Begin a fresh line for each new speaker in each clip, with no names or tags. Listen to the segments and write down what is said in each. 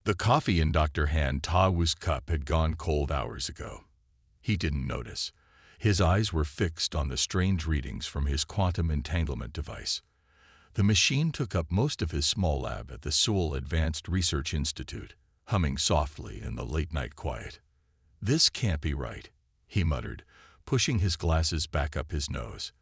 The coffee in Dr. Han Tawu's cup had gone cold hours ago. He didn't notice. His eyes were fixed on the strange readings from his quantum entanglement device. The machine took up most of his small lab at the Seoul Advanced Research Institute, humming softly in the late-night quiet. "This can't be right," he muttered, pushing his glasses back up his nose.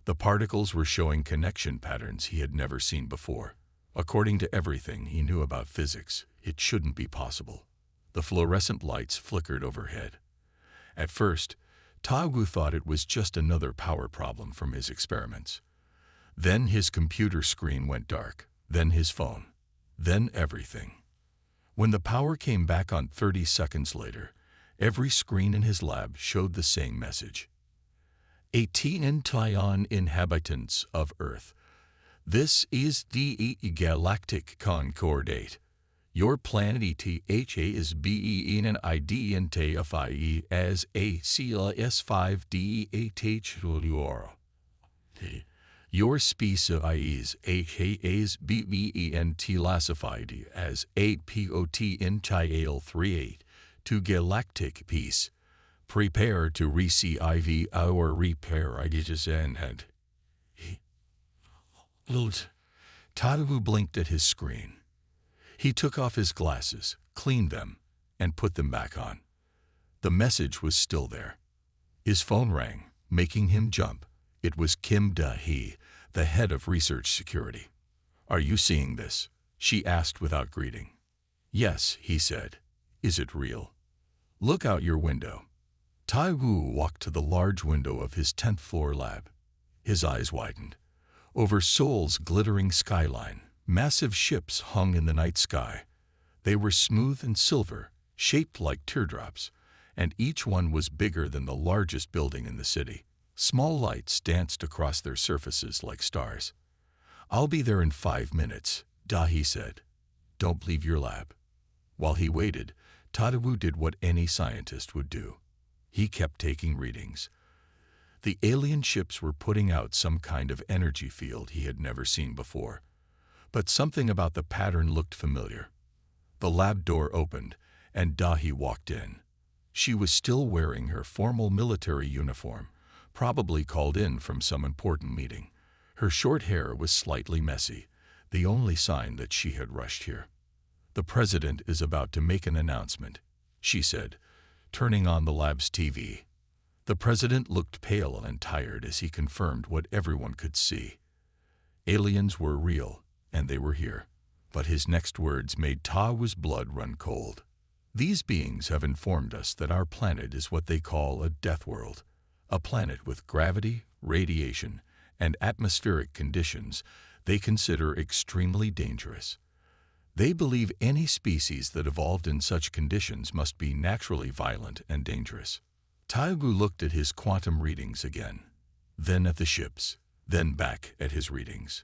The particles were showing connection patterns he had never seen before. According to everything he knew about physics, it shouldn't be possible. The fluorescent lights flickered overhead. At first, Taogu thought it was just another power problem from his experiments. Then his computer screen went dark, then his phone, then everything. When the power came back on 30 seconds later, every screen in his lab showed the same message. 18 trillion inhabitants of Earth. This is the galactic concordate. Your planet ETHA is BE in an IDNTFIE as a CLS5DEHH. Your species is BENT classified as 8POT in Chial38 to galactic peace. Prepare to receive our repair ideas and Tadawu blinked at his screen. He took off his glasses, cleaned them, and put them back on. The message was still there. His phone rang, making him jump. It was Kim Da-hee, the head of research security. "Are you seeing this?" she asked without greeting. "Yes," he said. "Is it real?" "Look out your window." Taiwu walked to the large window of his 10th floor lab. His eyes widened. Over Seoul's glittering skyline, massive ships hung in the night sky. They were smooth and silver, shaped like teardrops, and each one was bigger than the largest building in the city. Small lights danced across their surfaces like stars. "I'll be there in 5 minutes," Dahi said. "Don't leave your lab." While he waited, Tadawu did what any scientist would do. He kept taking readings. The alien ships were putting out some kind of energy field he had never seen before. But something about the pattern looked familiar. The lab door opened, and Dahi walked in. She was still wearing her formal military uniform, probably called in from some important meeting. Her short hair was slightly messy, the only sign that she had rushed here. "The president is about to make an announcement," she said, turning on the lab's TV. The president looked pale and tired as he confirmed what everyone could see. Aliens were real, and they were here. But his next words made Tawu's blood run cold. "These beings have informed us that our planet is what they call a death world, a planet with gravity, radiation, and atmospheric conditions they consider extremely dangerous. They believe any species that evolved in such conditions must be naturally violent and dangerous." Taigu looked at his quantum readings again, then at the ships, then back at his readings.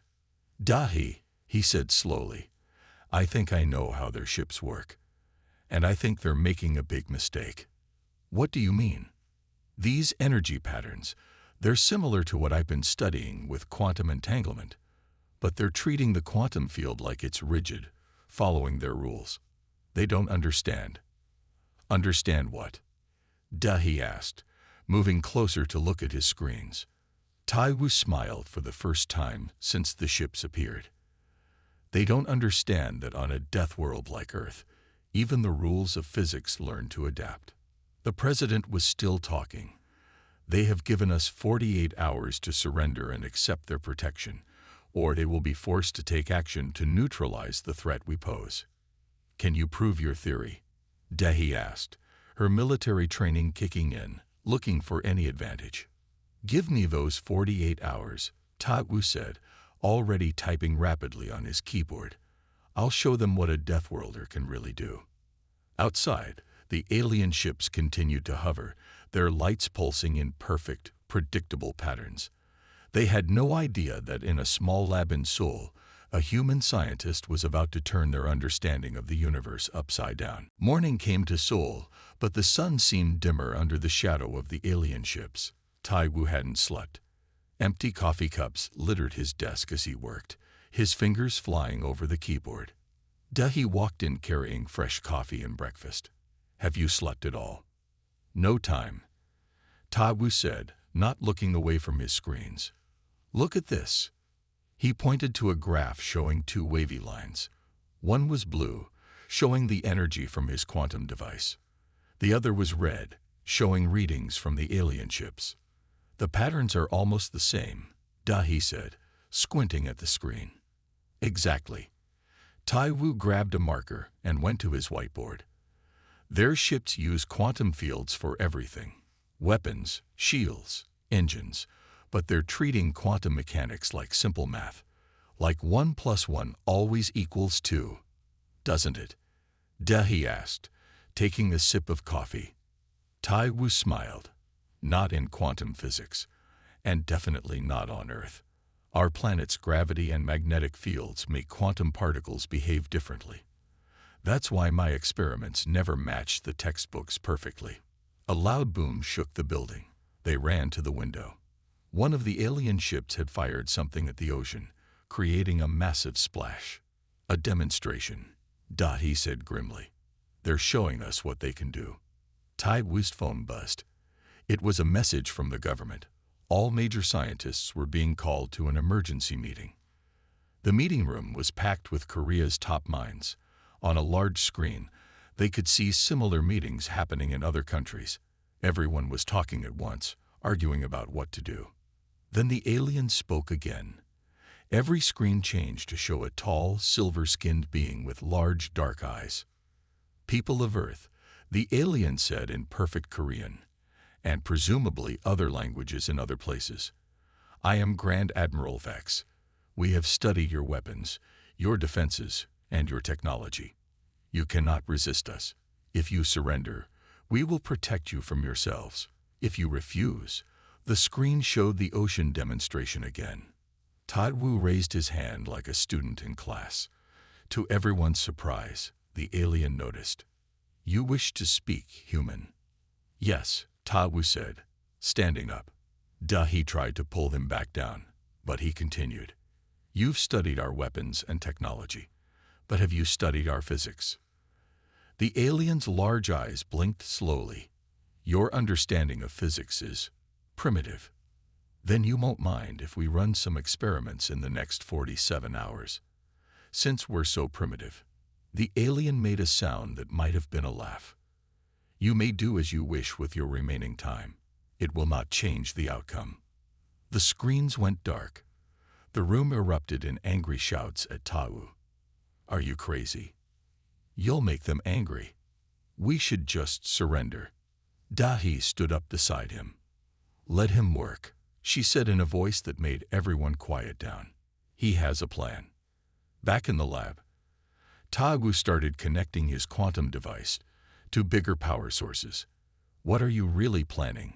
"Dahi," he said slowly, "I think I know how their ships work. And I think they're making a big mistake." "What do you mean?" "These energy patterns, they're similar to what I've been studying with quantum entanglement, but they're treating the quantum field like it's rigid, following their rules. They don't understand." "Understand what?" Dahi asked, moving closer to look at his screens. Taiwu smiled for the first time since the ships appeared. "They don't understand that on a death world like Earth, even the rules of physics learn to adapt." The president was still talking. "They have given us 48 hours to surrender and accept their protection, or they will be forced to take action to neutralize the threat we pose." "Can you prove your theory?" Dahi asked, her military training kicking in, looking for any advantage. "Give me those 48 hours, Taiwu said, already typing rapidly on his keyboard. "I'll show them what a Deathworlder can really do." Outside, the alien ships continued to hover, their lights pulsing in perfect, predictable patterns. They had no idea that in a small lab in Seoul, a human scientist was about to turn their understanding of the universe upside down. Morning came to Seoul, but the sun seemed dimmer under the shadow of the alien ships. Taiwu hadn't slept. Empty coffee cups littered his desk as he worked, his fingers flying over the keyboard. Dahi walked in carrying fresh coffee and breakfast. Have you slept at all? No time, Tawu said, not looking away from his screens. Look at this. He pointed to a graph showing two wavy lines. One was blue, showing the energy from his quantum device. The other was red, showing readings from the alien ships. The patterns are almost the same, Dahi said, squinting at the screen. Exactly. Taiwu grabbed a marker and went to his whiteboard. Their ships use quantum fields for everything. Weapons, shields, engines, but they're treating quantum mechanics like simple math. Like 1 + 1 always equals 2, doesn't it? Dahi asked, taking a sip of coffee. Taiwu smiled. Not in quantum physics, and definitely not on Earth. Our planet's gravity and magnetic fields make quantum particles behave differently. That's why my experiments never matched the textbooks perfectly. A loud boom shook the building. They ran to the window. One of the alien ships had fired something at the ocean, creating a massive splash. A demonstration, Dahi said grimly. They're showing us what they can do. Taiwu's phone buzzed. It was a message from the government. All major scientists were being called to an emergency meeting. The meeting room was packed with Korea's top minds. On a large screen, they could see similar meetings happening in other countries. Everyone was talking at once, arguing about what to do. Then the alien spoke again. Every screen changed to show a tall, silver-skinned being with large, dark eyes. People of Earth, the alien said in perfect Korean, and presumably other languages in other places. I am Grand Admiral Vex. We have studied your weapons, your defenses, and your technology. You cannot resist us. If you surrender, we will protect you from yourselves. If you refuse, the screen showed the ocean demonstration again. Taiwu raised his hand like a student in class. To everyone's surprise, the alien noticed. You wish to speak, human? Yes, Taiwu said, standing up. Dahi tried to pull him back down, but he continued. You've studied our weapons and technology, but have you studied our physics? The alien's large eyes blinked slowly. Your understanding of physics is primitive. Then you won't mind if we run some experiments in the next 47 hours. Since we're so primitive, the alien made a sound that might have been a laugh. You may do as you wish with your remaining time. It will not change the outcome. The screens went dark. The room erupted in angry shouts at Taiwu. Are you crazy? You'll make them angry. We should just surrender. Dahi stood up beside him. Let him work, she said in a voice that made everyone quiet down. He has a plan. Back in the lab, Taiwu started connecting his quantum device to bigger power sources. What are you really planning?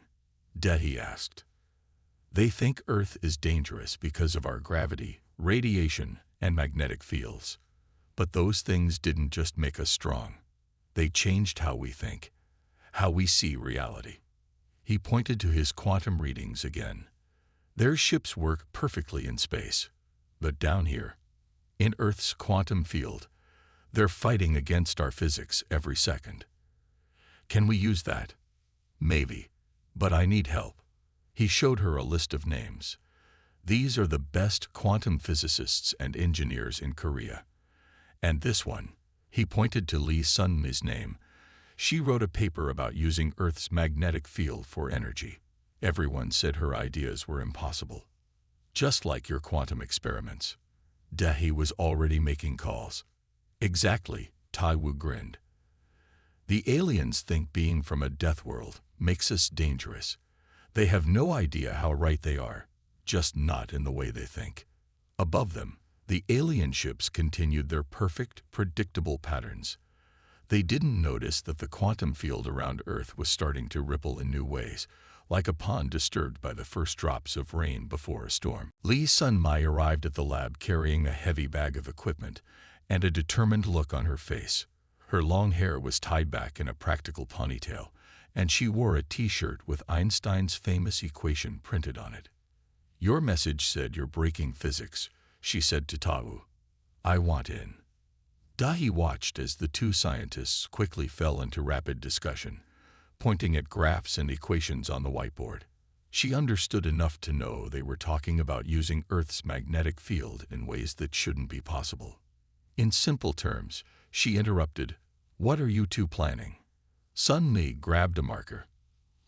Dahi asked. They think Earth is dangerous because of our gravity, radiation, and magnetic fields. But those things didn't just make us strong. They changed how we think, how we see reality. He pointed to his quantum readings again. Their ships work perfectly in space. But down here, in Earth's quantum field, they're fighting against our physics every second. Can we use that? Maybe, but I need help. He showed her a list of names. These are the best quantum physicists and engineers in Korea. And this one, he pointed to Lee Sun-mi's name. She wrote a paper about using Earth's magnetic field for energy. Everyone said her ideas were impossible. Just like your quantum experiments. Dahi was already making calls. Exactly, Taiwu grinned. The aliens think being from a death world makes us dangerous. They have no idea how right they are, just not in the way they think. Above them, the alien ships continued their perfect, predictable patterns. They didn't notice that the quantum field around Earth was starting to ripple in new ways, like a pond disturbed by the first drops of rain before a storm. Lee Sun-mi arrived at the lab carrying a heavy bag of equipment and a determined look on her face. Her long hair was tied back in a practical ponytail, and she wore a t-shirt with Einstein's famous equation printed on it. Your message said you're breaking physics, she said to Taiwu. I want in. Dahi watched as the two scientists quickly fell into rapid discussion, pointing at graphs and equations on the whiteboard. She understood enough to know they were talking about using Earth's magnetic field in ways that shouldn't be possible. In simple terms, she interrupted, "What are you two planning?" Sun Mi grabbed a marker.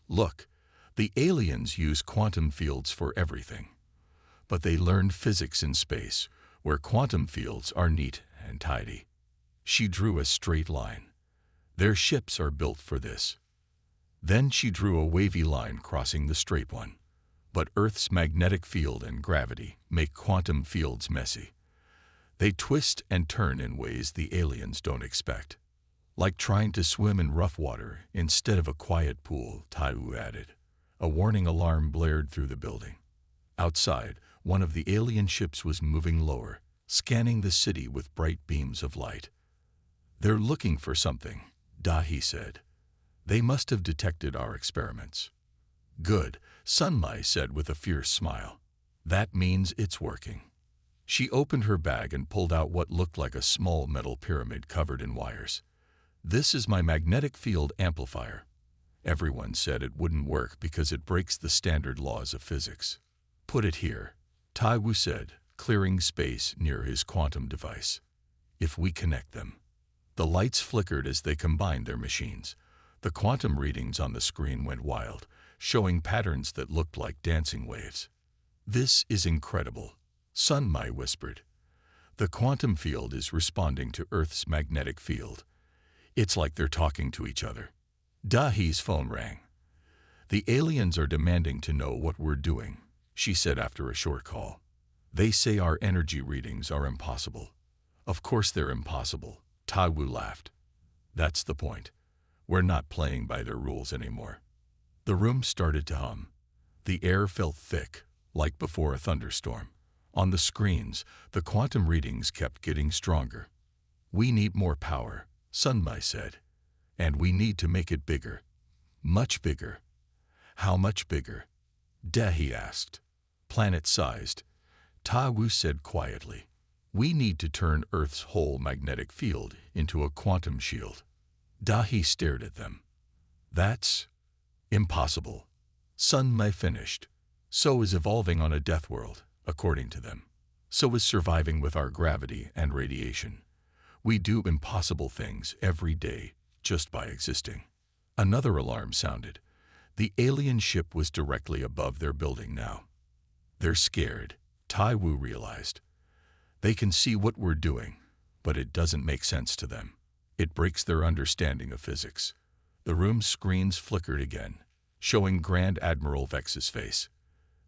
"Look, the aliens use quantum fields for everything. But they learned physics in space, where quantum fields are neat and tidy." She drew a straight line. "Their ships are built for this." Then she drew a wavy line crossing the straight one. "But Earth's magnetic field and gravity make quantum fields messy. They twist and turn in ways the aliens don't expect. Like trying to swim in rough water instead of a quiet pool," Taiwu added. A warning alarm blared through the building. Outside, one of the alien ships was moving lower, scanning the city with bright beams of light. "They're looking for something," Dahi said. "They must have detected our experiments." "Good," Sun Mi said with a fierce smile. "That means it's working." She opened her bag and pulled out what looked like a small metal pyramid covered in wires. "This is my magnetic field amplifier." Everyone said it wouldn't work because it breaks the standard laws of physics. "Put it here," Taiwu said, clearing space near his quantum device. "If we connect them." The lights flickered as they combined their machines. The quantum readings on the screen went wild, showing patterns that looked like dancing waves. "This is incredible," Sun Mi whispered. "The quantum field is responding to Earth's magnetic field. It's like they're talking to each other." Dahi's phone rang. "The aliens are demanding to know what we're doing," she said after a short call. "They say our energy readings are impossible." "Of course they're impossible," Taiwu laughed. "That's the point. We're not playing by their rules anymore." The room started to hum. The air felt thick, like before a thunderstorm. On the screens, the quantum readings kept getting stronger. "We need more power," Sun Mi said. "And we need to make it bigger. Much bigger." "How much bigger?" Dahi asked. "Planet-sized," Taiwu said quietly. "We need to turn Earth's whole magnetic field into a quantum shield." Dahi stared at them. "That's impossible," Sun Mi finished. "So is evolving on a death world, according to them. So is surviving with our gravity and radiation. We do impossible things every day just by existing." Another alarm sounded. The alien ship was directly above their building now. "They're scared," Taiwu realized. "They can see what we're doing, but it doesn't make sense to them. It breaks their understanding of physics." The room's screens flickered again, showing Grand Admiral Vex's face.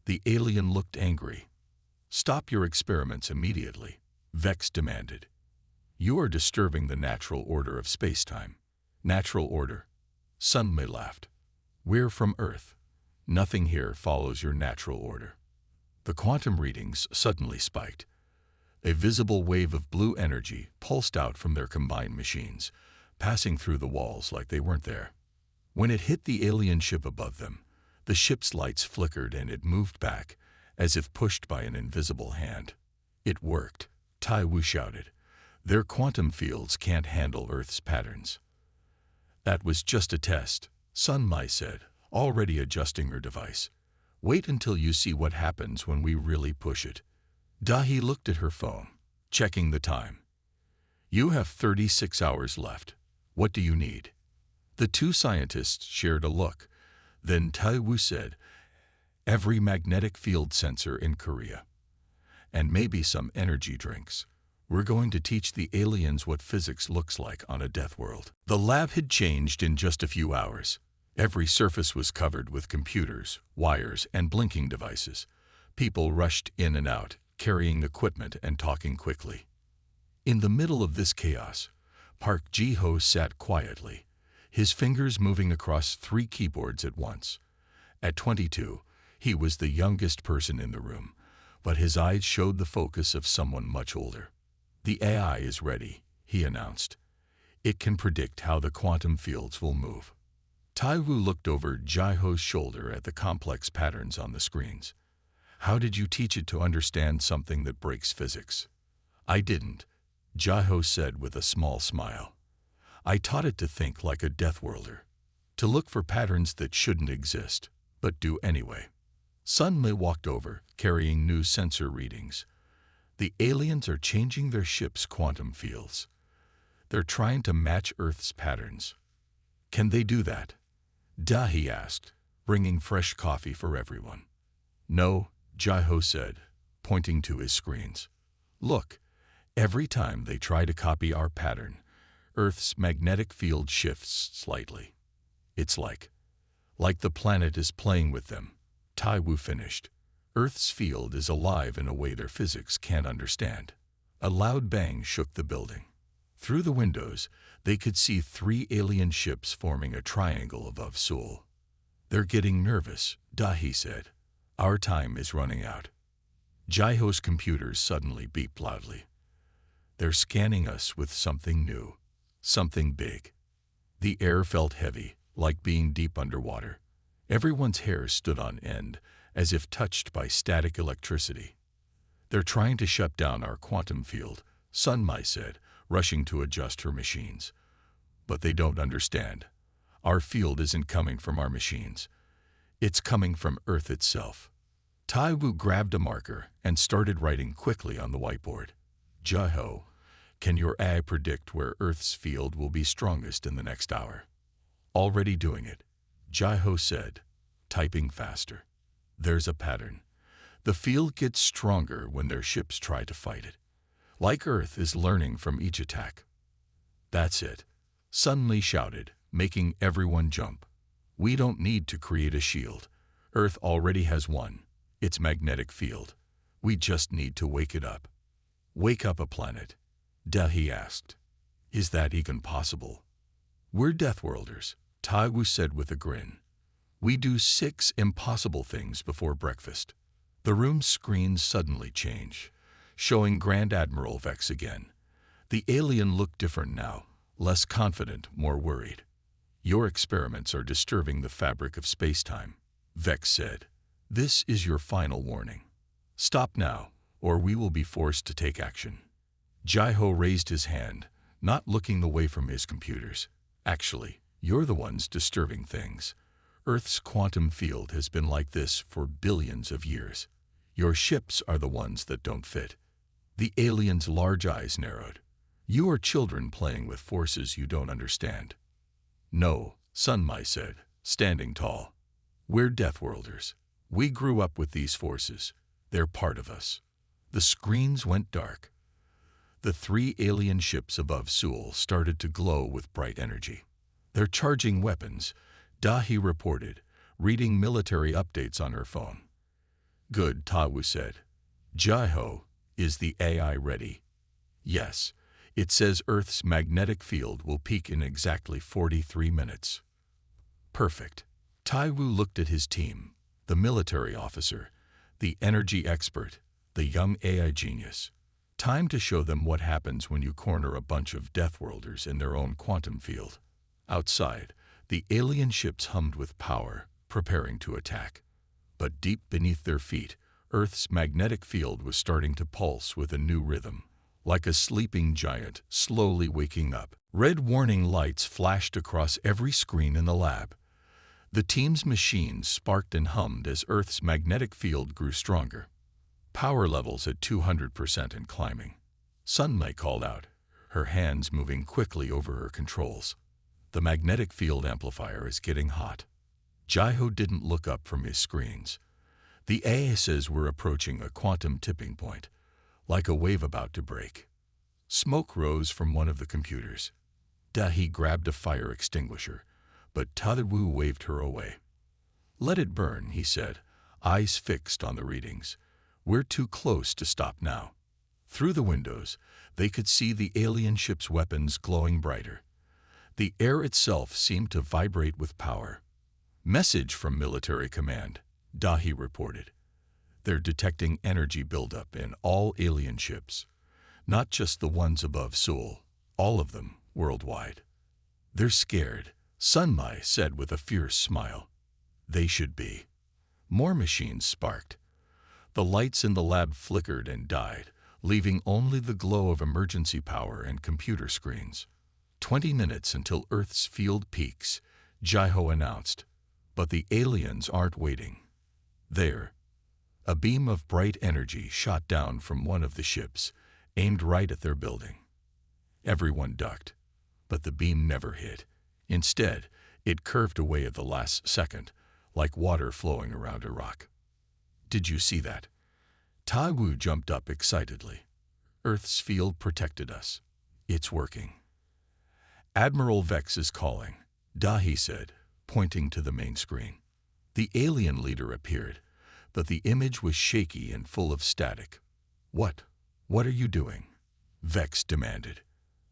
The alien looked angry. "Stop your experiments immediately," Vex demanded. "You are disturbing the natural order of space-time." "Natural order?" Sun Mi laughed. "We're from Earth. Nothing here follows your natural order." The quantum readings suddenly spiked. A visible wave of blue energy pulsed out from their combined machines, passing through the walls like they weren't there. When it hit the alien ship above them, the ship's lights flickered and it moved back, as if pushed by an invisible hand. "It worked," Taiwu shouted. "Their quantum fields can't handle Earth's patterns." "That was just a test," Sun Mi said, already adjusting her device. "Wait until you see what happens when we really push it." Dahi looked at her phone, checking the time. "You have 36 hours left. What do you need?" The two scientists shared a look. Then Taiwu said, "Every magnetic field sensor in Korea. And maybe some energy drinks. We're going to teach the aliens what physics looks like on a death world." The lab had changed in just a few hours. Every surface was covered with computers, wires, and blinking devices. People rushed in and out, carrying equipment and talking quickly. In the middle of this chaos, Park Ji-ho sat quietly, his fingers moving across 3 keyboards at once. At 22, he was the youngest person in the room, but his eyes showed the focus of someone much older. "The AI is ready," he announced. "It can predict how the quantum fields will move." Taiwu looked over Ji-ho's shoulder at the complex patterns on the screens. "How did you teach it to understand something that breaks physics?" "I didn't," Jiho said with a small smile. I taught it to think like a Deathworlder, to look for patterns that shouldn't exist, but do anyway. Sunmei walked over, carrying new sensor readings. The aliens are changing their ship's quantum fields. They're trying to match Earth's patterns. Can they do that? Dahi asked, bringing fresh coffee for everyone. No, Jiho said, pointing to his screens. Look, every time they try to copy our pattern, Earth's magnetic field shifts slightly. It's like the planet is playing with them. Taiwu finished. Earth's field is alive in a way their physics can't understand. A loud bang shook the building. Through the windows, they could see 3 alien ships forming a triangle above Seoul. They're getting nervous, Dahi said. Our time is running out. Jiho's computers suddenly beeped loudly. They're scanning us with something new, something big. The air felt heavy, like being deep underwater. Everyone's hair stood on end, as if touched by static electricity. They're trying to shut down our quantum field, Sunmai said, rushing to adjust her machines. But they don't understand. Our field isn't coming from our machines. It's coming from Earth itself. Taiwu grabbed a marker and started writing quickly on the whiteboard. Jiho, can your AI predict where Earth's field will be strongest in the next hour? Already doing it, Jiho said, typing faster. There's a pattern. The field gets stronger when their ships try to fight it. Like Earth is learning from each attack. That's it, Sunli shouted, making everyone jump. We don't need to create a shield. Earth already has one, its magnetic field. We just need to wake it up. Wake up a planet, Dahi asked. Is that even possible? We're Deathworlders, Taiwu said with a grin. We do 6 impossible things before breakfast. The room's screens suddenly change, showing Grand Admiral Vex again. The alien looked different now, less confident, more worried. Your experiments are disturbing the fabric of space-time, Vex said. This is your final warning. Stop now, or we will be forced to take action. Jiho raised his hand, not looking away from his computers. Actually, you're the ones disturbing things. Earth's quantum field has been like this for billions of years. Your ships are the ones that don't fit. The alien's large eyes narrowed. You are children playing with forces you don't understand. No, Sunmai said, standing tall. We're Deathworlders. We grew up with these forces. They're part of us. The screens went dark. The 3 alien ships above Seoul started to glow with bright energy. They're charging weapons, Dahi reported, reading military updates on her phone. Good, Taiwu said. Jiho, is the AI ready? Yes. It says Earth's magnetic field will peak in exactly 43 minutes. Perfect. Taiwu looked at his team, the military officer, the energy expert, the young AI genius. Time to show them what happens when you corner a bunch of Deathworlders in their own quantum field. Outside, the alien ships hummed with power, preparing to attack. But deep beneath their feet, Earth's magnetic field was starting to pulse with a new rhythm, like a sleeping giant slowly waking up. Red warning lights flashed across every screen in the lab. The team's machines sparked and hummed as Earth's magnetic field grew stronger. Power levels at 200% and climbing. Sunmai called out, her hands moving quickly over her controls. The magnetic field amplifier is getting hot. Jiho didn't look up from his screens. The ASs were approaching a quantum tipping point, like a wave about to break. Smoke rose from one of the computers. Dahi grabbed a fire extinguisher, but Taiwu waved her away. Let it burn, he said, eyes fixed on the readings. We're too close to stop now. Through the windows, they could see the alien ship's weapons glowing brighter. The air itself seemed to vibrate with power. Message from military command, Dahi reported. They're detecting energy buildup in all alien ships, not just the ones above Seoul, all of them worldwide. They're scared, Sunmai said with a fierce smile. They should be. More machines sparked. The lights in the lab flickered and died, leaving only the glow of emergency power and computer screens. 20 minutes until Earth's field peaks, Jai-Ho announced. But the aliens aren't waiting. There. A beam of bright energy shot down from one of the ships, aimed right at their building. Everyone ducked, but the beam never hit. Instead, it curved away at the last second, like water flowing around a rock. Did you see that? Ta-Wu jumped up excitedly. Earth's field protected us. It's working. Admiral Vex is calling, Dahi said, pointing to the main screen. The alien leader appeared, but the image was shaky and full of static. What are you doing? Vex demanded.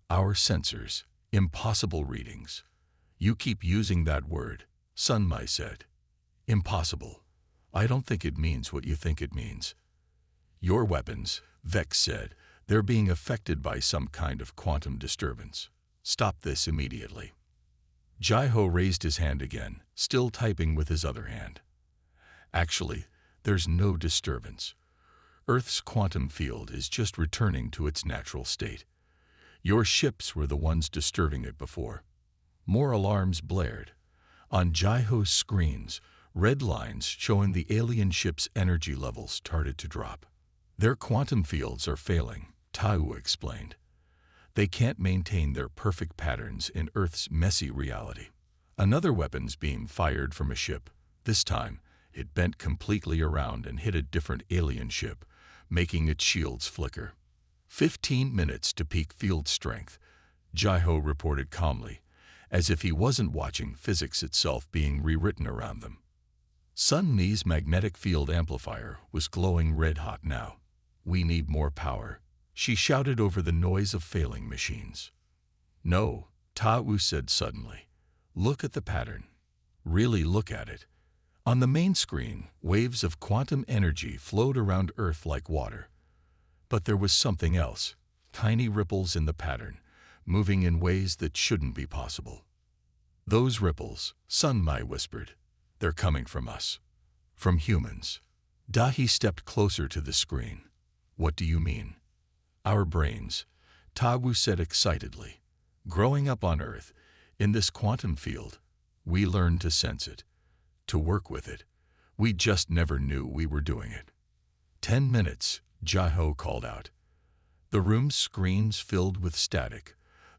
Our sensors, impossible readings. You keep using that word, Sun Mai said. Impossible. I don't think it means what you think it means. Your weapons, Vex said, they're being affected by some kind of quantum disturbance. Stop this immediately. Jai-Ho raised his hand again, still typing with his other hand. Actually, there's no disturbance. Earth's quantum field is just returning to its natural state. Your ships were the ones disturbing it before. More alarms blared. On Jai-Ho's screens, red lines showing the alien ship's energy levels started to drop. Their quantum fields are failing, Ta-Wu explained. They can't maintain their perfect patterns in Earth's messy reality. Another weapons beam fired from a ship. This time, it bent completely around and hit a different alien ship, making its shields flicker. 15 minutes to peak field strength, Jai-Ho reported calmly, as if he wasn't watching physics itself being rewritten around them. Sun Mi's magnetic field amplifier was glowing red-hot now. We need more power, she shouted over the noise of failing machines. No, Ta-Wu said suddenly. Look at the pattern. Really look at it. On the main screen, waves of quantum energy flowed around Earth like water. But there was something else, tiny ripples in the pattern, moving in ways that shouldn't be possible. Those ripples, Sun Mai whispered, they're coming from us. From humans. Dahi stepped closer to the screen. What do you mean? Our brains, Ta-Wu said excitedly. Growing up on Earth, in this quantum field, we learned to sense it, to work with it. We just never knew we were doing it. 10 minutes, Jai-Ho called out. The room's screens filled with static,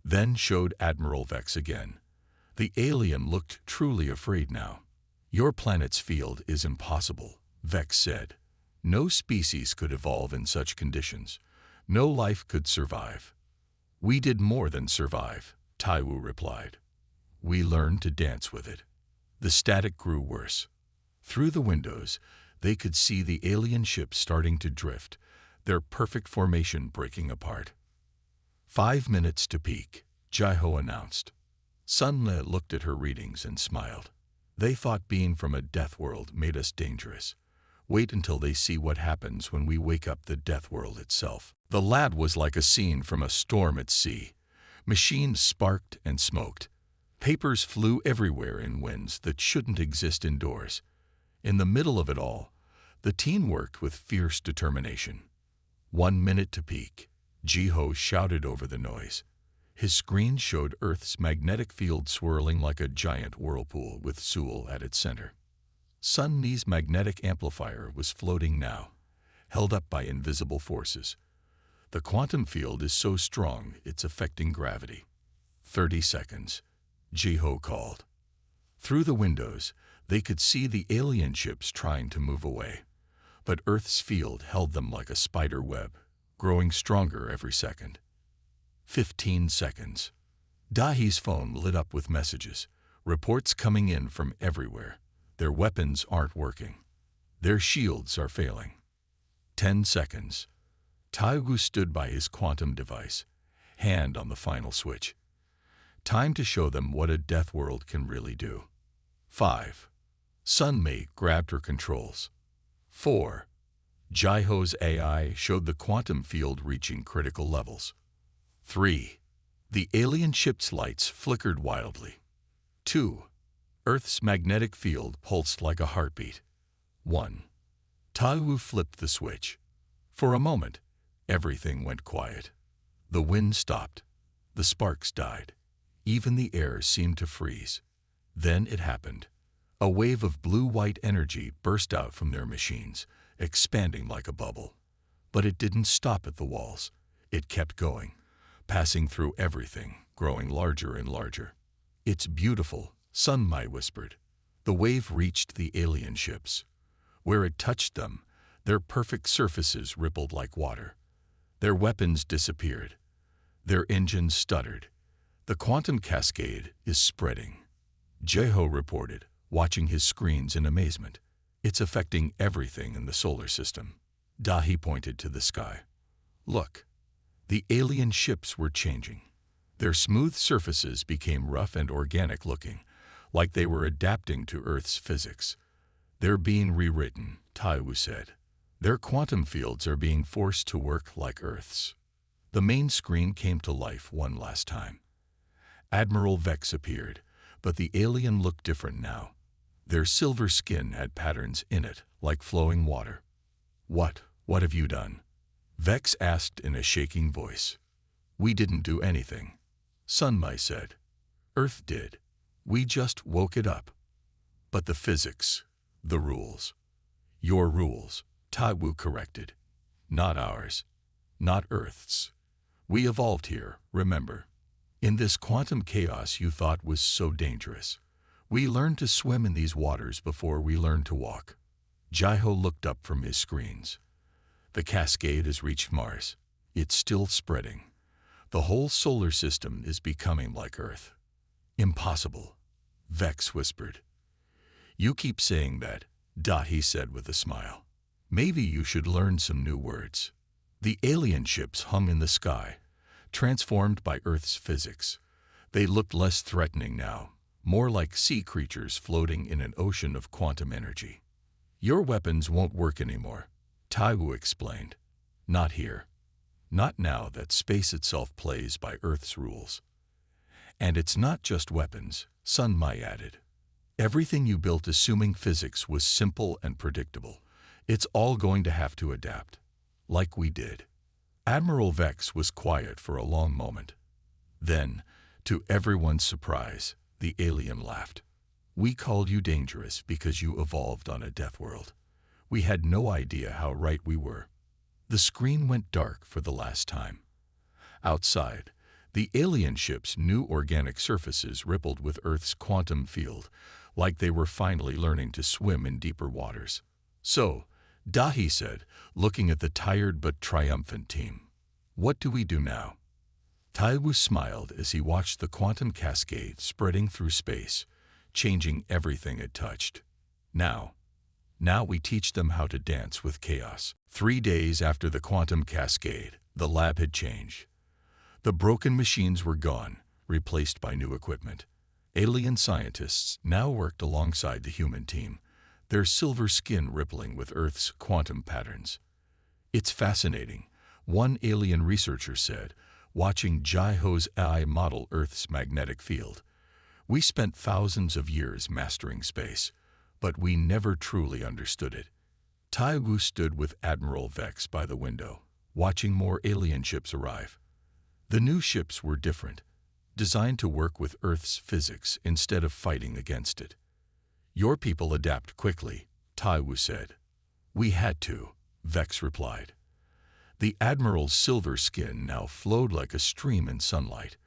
then showed Admiral Vex again. The alien looked truly afraid now. Your planet's field is impossible, Vex said. No species could evolve in such conditions. No life could survive. We did more than survive, Ta-Wu replied. We learned to dance with it. The static grew worse. Through the windows, they could see the alien ships starting to drift, their perfect formation breaking apart. 5 minutes to peak, Jai-Ho announced. Sun Le looked at her readings and smiled. They thought being from a death world made us dangerous. Wait until they see what happens when we wake up the death world itself. The lab was like a scene from a storm at sea. Machines sparked and smoked. Papers flew everywhere in winds that shouldn't exist indoors. In the middle of it all, the team worked with fierce determination. 1 minute to peak, Jai-Ho shouted over the noise. His screen showed Earth's magnetic field swirling like a giant whirlpool with Seoul at its center. Sun Mi's magnetic amplifier was floating now, held up by invisible forces. The quantum field is so strong it's affecting gravity. 30 seconds, Jai-Ho called. Through the windows, they could see the alien ships trying to move away, but Earth's field held them like a spider web, growing stronger every second. 15 seconds. Dahi's phone lit up with messages, reports coming in from everywhere. Their weapons aren't working. Their shields are failing. 10 seconds. Ta-Wu stood by his quantum device, hand on the final switch. Time to show them what a death world can really do. 5. Sun Mi grabbed her controls. 4. Jai-Ho's AI showed the quantum field reaching critical levels. 3. The alien ship's lights flickered wildly. 2. Earth's magnetic field pulsed like a heartbeat. 1. Ta-Wu flipped the switch. For a moment, Everything went quiet. The wind stopped. The sparks died. Even the air seemed to freeze. Then it happened. A wave of blue-white energy burst out from their machines, expanding like a bubble. But it didn't stop at the walls. It kept going, passing through everything, growing larger and larger. "It's beautiful," Sun Mai whispered. The wave reached the alien ships. Where it touched them, their perfect surfaces rippled like water. Their weapons disappeared. Their engines stuttered. "The quantum cascade is spreading," Jeho reported, watching his screens in amazement. "It's affecting everything in the solar system." Dahi pointed to the sky. "Look." The alien ships were changing. Their smooth surfaces became rough and organic-looking, like they were adapting to Earth's physics. "They're being rewritten," Taiwu said. "Their quantum fields are being forced to work like Earth's." The main screen came to life one last time. Admiral Vex appeared, but the alien looked different now. Their silver skin had patterns in it, like flowing water. What have you done?" Vex asked in a shaking voice. "We didn't do anything," Sun Mai said. "Earth did. We just woke it up." "But the physics, the rules." "Your rules," Taiwu corrected. "Not ours. Not Earth's. We evolved here, remember? In this quantum chaos you thought was so dangerous. We learned to swim in these waters before we learned to walk." Jeho looked up from his screens. "The cascade has reached Mars. It's still spreading. The whole solar system is becoming like Earth." "Impossible," Vex whispered. "You keep saying that," Dahi said with a smile. "Maybe you should learn some new words." The alien ships hung in the sky, transformed by Earth's physics. They looked less threatening now, more like sea creatures floating in an ocean of quantum energy. "Your weapons won't work anymore," Taiwu explained. "Not here. Not now that space itself plays by Earth's rules." "And it's not just weapons," Sun Mai added. "Everything you built assuming physics was simple and predictable. It's all going to have to adapt. Like we did." Admiral Vex was quiet for a long moment. Then, to everyone's surprise, the alien laughed. "We called you dangerous because you evolved on a death world. We had no idea how right we were." The screen went dark for the last time. Outside, the alien ship's new organic surfaces rippled with Earth's quantum field, like they were finally learning to swim in deeper waters. "So," Dahi said, looking at the tired but triumphant team, "what do we do now?" Taiwu smiled as he watched the quantum cascade spreading through space, changing everything it touched. Now we teach them how to dance with chaos." 3 days after the quantum cascade, the lab had changed. The broken machines were gone, replaced by new equipment. Alien scientists now worked alongside the human team, their silver skin rippling with Earth's quantum patterns. "It's fascinating," one alien researcher said, watching Jeho's AI model Earth's magnetic field. "We spent thousands of years mastering space, but we never truly understood it." Taiwu stood with Admiral Vex by the window, watching more alien ships arrive. The new ships were different, designed to work with Earth's physics instead of fighting against it. "Your people adapt quickly," Taiwu said. "We had to," Vex replied. The Admiral's silver skin now flowed like a stream in sunlight.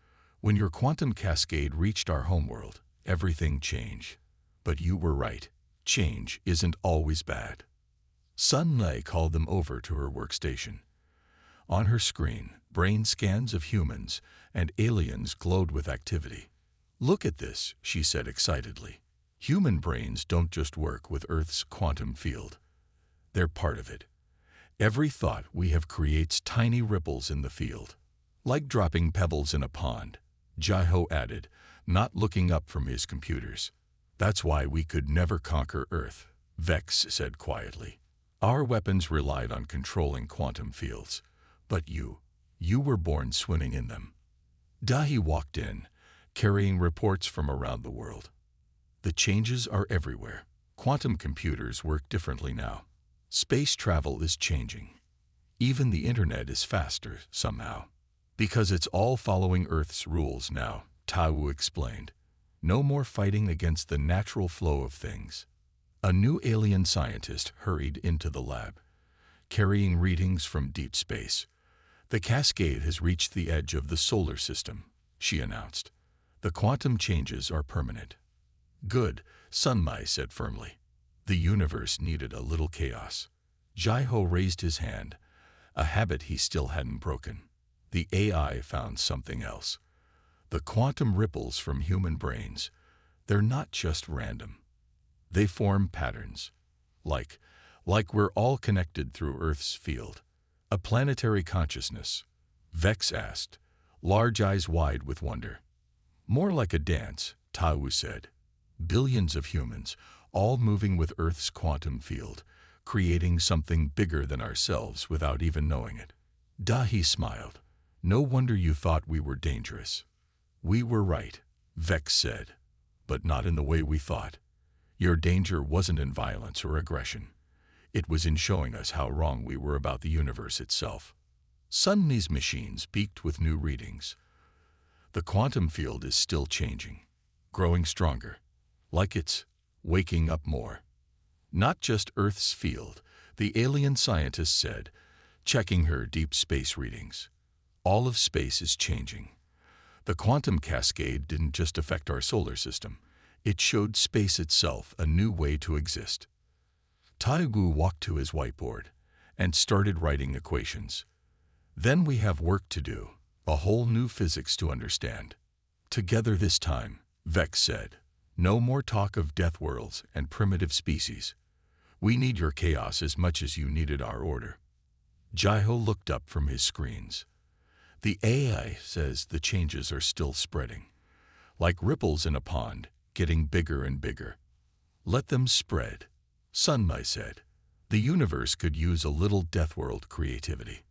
"When your quantum cascade reached our homeworld, everything changed. But you were right. Change isn't always bad." Sun Lei called them over to her workstation. On her screen, brain scans of humans and aliens glowed with activity. "Look at this," she said excitedly. "Human brains don't just work with Earth's quantum field. They're part of it. Every thought we have creates tiny ripples in the field. Like dropping pebbles in a pond," Jeho added, not looking up from his computers. "That's why we could never conquer Earth," Vex said quietly. "Our weapons relied on controlling quantum fields. But you were born swimming in them." Dahi walked in, carrying reports from around the world. "The changes are everywhere. Quantum computers work differently now. Space travel is changing. Even the internet is faster, somehow. Because it's all following Earth's rules now, Taiwu explained. No more fighting against the natural flow of things. A new alien scientist hurried into the lab, carrying readings from deep space. The cascade has reached the edge of the solar system, she announced. The quantum changes are permanent. Good, Sunmai said firmly. The universe needed a little chaos. Jaiho raised his hand, a habit he still hadn't broken. The AI found something else. The quantum ripples from human brains, they're not just random. They form patterns. Like we're all connected through Earth's field. A planetary consciousness, Vex asked, large eyes wide with wonder. More like a dance, Taiwu said. Billions of humans, all moving with Earth's quantum field, creating something bigger than ourselves without even knowing it. Dahi smiled. No wonder you thought we were dangerous. We were right, Vex said, but not in the way we thought. Your danger wasn't in violence or aggression. It was in showing us how wrong we were about the universe itself. Sunni's machines beaked with new readings. The quantum field is still changing, growing stronger, like it's waking up more. Not just Earth's field, the alien scientist said, checking her deep space readings. All of space is changing. The quantum cascade didn't just affect our solar system. It showed space itself a new way to exist. Taigu walked to his whiteboard and started writing equations. Then we have work to do, a whole new physics to understand. Together this time, Vex said. No more talk of death worlds and primitive species. We need your chaos as much as you needed our order. Jaiho looked up from his screens. The AI says the changes are still spreading. Like ripples in a pond, getting bigger and bigger. Let them spread, Sunmai said. The universe could use a little death world creativity.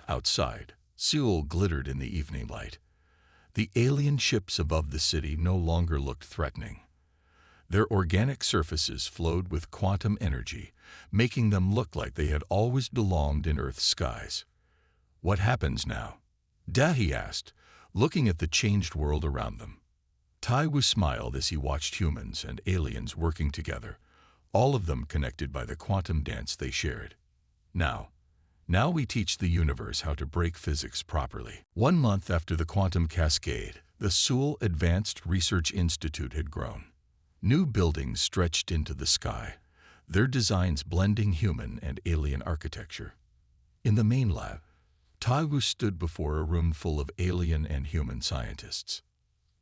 Outside, Seoul glittered in the evening light. The alien ships above the city no longer looked threatening. Their organic surfaces flowed with quantum energy, making them look like they had always belonged in Earth's skies. What happens now? Dahi asked, looking at the changed world around them. Taiwu smiled as he watched humans and aliens working together, all of them connected by the quantum dance they shared. Now we teach the universe how to break physics properly. 1 month after the quantum cascade, the Seoul Advanced Research Institute had grown. New buildings stretched into the sky, their designs blending human and alien architecture. In the main lab, Taiwu stood before a room full of alien and human scientists.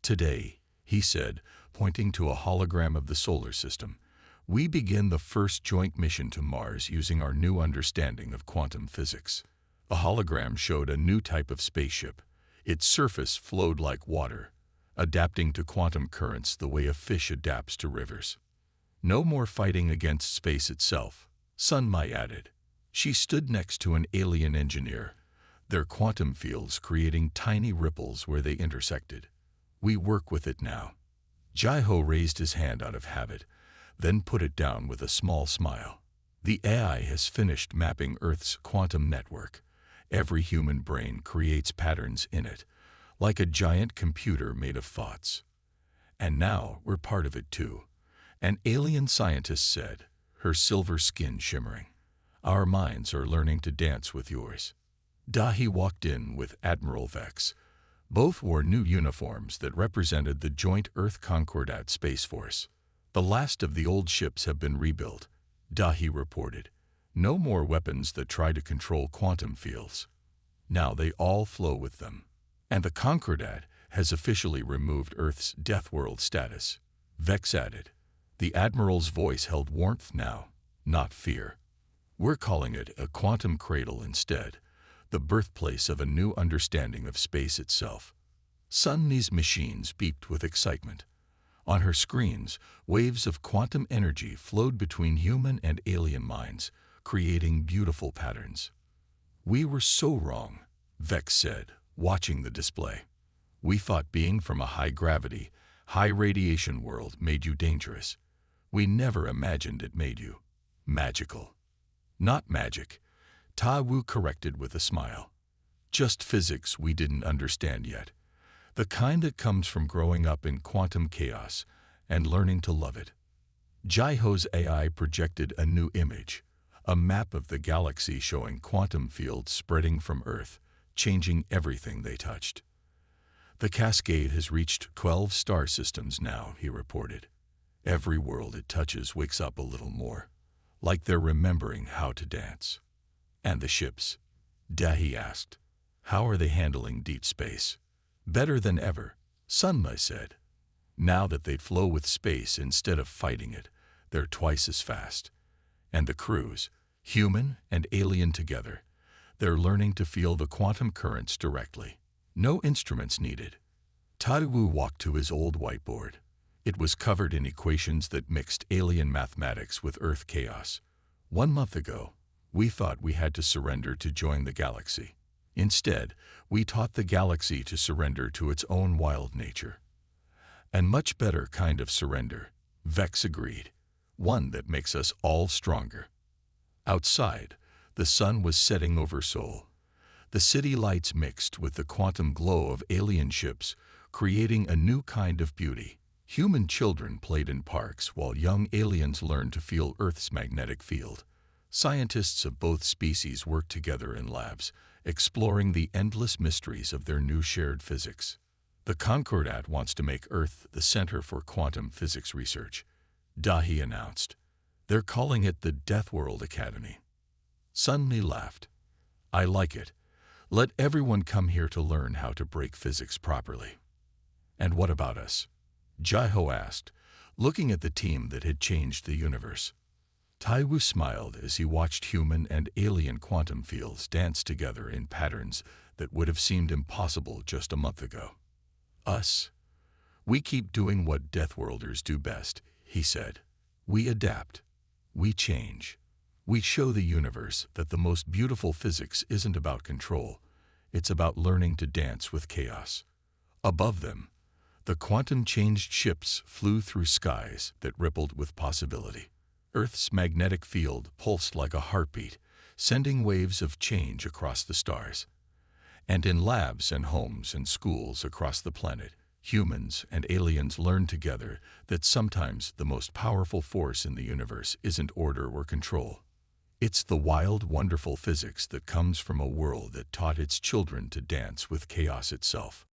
Today, he said, pointing to a hologram of the solar system, we begin the first joint mission to Mars using our new understanding of quantum physics. The hologram showed a new type of spaceship. Its surface flowed like water, adapting to quantum currents the way a fish adapts to rivers. No more fighting against space itself, Sunmai added. She stood next to an alien engineer, their quantum fields creating tiny ripples where they intersected. We work with it now. Jaiho raised his hand out of habit, then put it down with a small smile. The AI has finished mapping Earth's quantum network. Every human brain creates patterns in it, like a giant computer made of thoughts. And now we're part of it too, an alien scientist said, her silver skin shimmering. Our minds are learning to dance with yours. Dahi walked in with Admiral Vex. Both wore new uniforms that represented the joint Earth Concordat Space Force. The last of the old ships have been rebuilt, Dahi reported. No more weapons that try to control quantum fields. Now they all flow with them. And the Concordat has officially removed Earth's death world status, Vex added. The Admiral's voice held warmth now, not fear. We're calling it a quantum cradle instead, the birthplace of a new understanding of space itself. Sunni's machines beeped with excitement. On her screens, waves of quantum energy flowed between human and alien minds, creating beautiful patterns. We were so wrong, Vex said, watching the display. We thought being from a high-gravity, high-radiation world made you dangerous. We never imagined it made you magical. Not magic, Ta Wu corrected with a smile. Just physics we didn't understand yet. The kind that comes from growing up in quantum chaos and learning to love it. Jaiho's AI projected a new image, a map of the galaxy showing quantum fields spreading from Earth, changing everything they touched. The cascade has reached 12 star systems now, he reported. Every world it touches wakes up a little more, like they're remembering how to dance. And the ships? Dahi asked. How are they handling deep space? Better than ever, Sunma said. Now that they'd flow with space instead of fighting it, they're twice as fast. And the crews, human and alien together, they're learning to feel the quantum currents directly. No instruments needed. Tadewu walked to his old whiteboard. It was covered in equations that mixed alien mathematics with Earth chaos. 1 month ago, we thought we had to surrender to join the galaxy. Instead, we taught the galaxy to surrender to its own wild nature. And much better kind of surrender, Vex agreed. One that makes us all stronger. Outside, the sun was setting over Seoul. The city lights mixed with the quantum glow of alien ships, creating a new kind of beauty. Human children played in parks while young aliens learned to feel Earth's magnetic field. Scientists of both species worked together in labs, exploring the endless mysteries of their new shared physics. The Concordat wants to make Earth the center for quantum physics research, Dahi announced. They're calling it the Death World Academy. Sunmi laughed. I like it. Let everyone come here to learn how to break physics properly. And what about us? Jaiho asked, looking at the team that had changed the universe. Taiwu smiled as he watched human and alien quantum fields dance together in patterns that would have seemed impossible just a month ago. Us? We keep doing what Deathworlders do best, he said. We adapt. We change. We show the universe that the most beautiful physics isn't about control. It's about learning to dance with chaos. Above them, the quantum-changed ships flew through skies that rippled with possibility. Earth's magnetic field pulsed like a heartbeat, sending waves of change across the stars. And in labs and homes and schools across the planet, humans and aliens learned together that sometimes the most powerful force in the universe isn't order or control. It's the wild, wonderful physics that comes from a world that taught its children to dance with chaos itself.